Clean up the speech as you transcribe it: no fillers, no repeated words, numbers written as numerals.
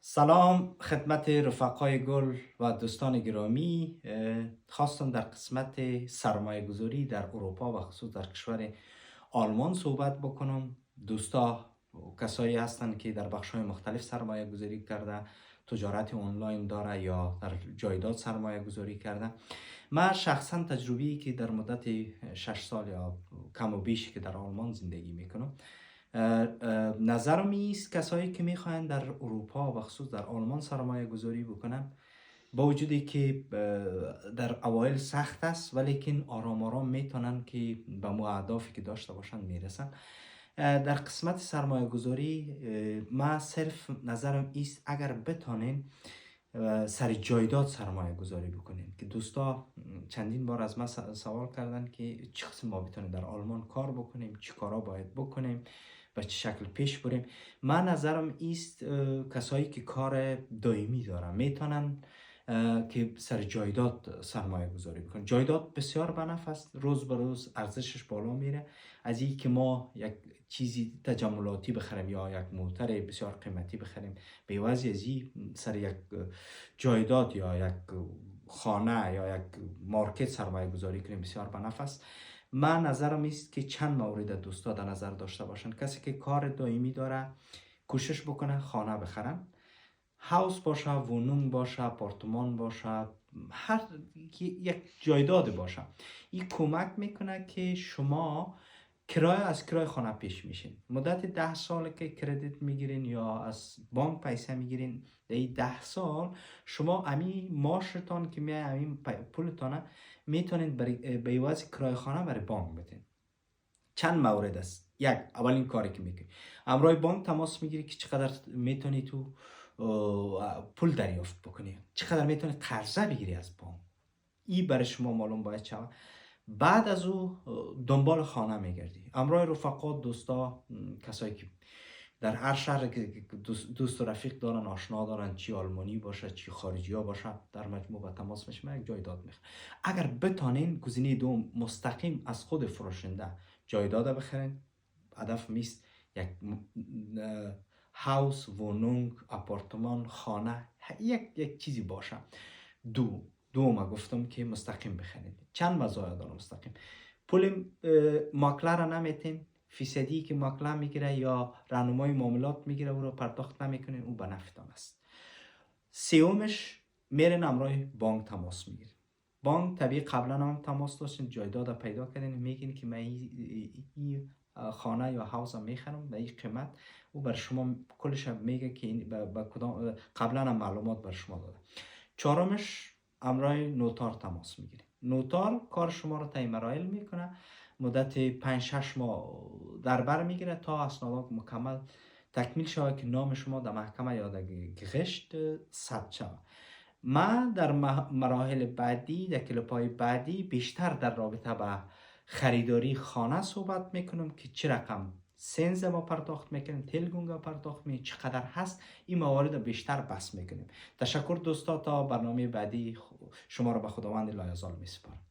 سلام خدمت رفقای گل و دوستان گرامی. خواستم در قسمت سرمایه گذاری در اروپا و خصوص در کشور آلمان صحبت بکنم. دوستا کسایی هستند که در بخش‌های مختلف سرمایه گذاری کرده، تجارت آنلاین داره یا در جایداد سرمایه گذاری کرده. من شخصا تجربه‌ای که در مدت 6 سال یا کم و بیشی که در آلمان زندگی میکنم، نظرم است کسایی که میخواین در اروپا و خصوص در آلمان سرمایه گذاری بکنن، با وجودی که در اوایل سخت است ولیکن آرام آرام میتونن که به اهدافی که داشته باشن میرسن. در قسمت سرمایه گذاری ما صرف نظرم است اگر بتانین سر جایداد سرمایه گذاری بکنین، که دوستا چندین بار از من سوال کردن که چه قسم ما بتونیم در آلمان کار بکنیم، چی کارا باید بکنیم، به چه شکل پیش بریم. من نظرم است کسایی که کار دائمی دارن میتونن که سر جایداد سرمایه گذاری بکنن. جایداد بسیار بنفع است، روز به روز ارزشش بالا میره. از این که ما یک چیزی تجملاتی بخریم یا یک موتر بسیار قیمتی بخریم، به عوض از این سر یک جایداد یا یک خانه یا یک مارکت سرمایه گذاری کنیم بسیار بنفع است. من نظرم است که چند مورد دوستا در نظر داشته باشن. کسی که کار دائمی داره کوشش بکنه خانه بخرن، هاوس باشه، وونونگ باشه، آپارتمان باشه، هر یک جایداد باشه. این کمک میکنه که شما از کرای خانه پیش میشین. مدت 10 سال که کردیت میگیرین یا از بانک پیسه میگیرین، در این 10 سال شما امی معاشتان که میای امی پولتانه میتونین به عوض کرای خانه برای بانک بدین. چند مورد است. یک، اولین کاری که میکنی امروی بانک تماس میگیری که چقدر میتونی تو پول دریافت بکنی، چقدر میتونی قرضه بگیری از بانک. این برای شما معلوم باید شود. بعد از او دنبال خانه میگردی. امروی رفقا، دوستا، کسایی که در هر شهر که دوست و رفیق دارن، آشنا دارن، چی آلمانی باشه چی خارجی ها باشه، در مجموع با تماس میشم یک جایداد میخواد. اگر بتانین گزینه دوم مستقیم از خود فروشنده جایداد بخرین، هدف میست یک هاوس، وونونگ، آپارتمان، خانه، یک چیزی باشه. دوم گفتم که مستقیم بخرید. چند مزایا داره مستقیم؟ پول ماکلر را نمیتین، فیصدی که ماکلر میگیره یا راهنمای معاملات میگیره او رو پرداخت نمیکنین، او به نفعتان است. سومش میرین امروی بانک تماس میگیرین. بانک طبیعی قبلا هم تماس داشتین، جایداد پیدا کردین، میگین که من این خانه یا هاوس میخرم به این قیمت. او بر شما کلش میگه که این به کدام قبلا هم معلومات بر شما داده. چهارمش امروی نوتار تماس میگیریم. نوتار کار شما رو طی مراحل میکنه، مدت 5-6 ماه در بر میگیره تا اسنادات مکمل تکمیل شود که نام شما در محکمه یا در گشت ثبت شود. من در مراحل بعدی، در کلیپ‌های بعدی بیشتر در رابطه با خریداری خانه صحبت میکنم که چه رقم سنز ما پرداخت میکنیم، تلگونگا پرداخت میکنیم، چقدر هست. این موارد بیشتر بحث میکنیم. تشکر دوستا، تا برنامه بعدی شما را به خداوند لایزال میسپارم.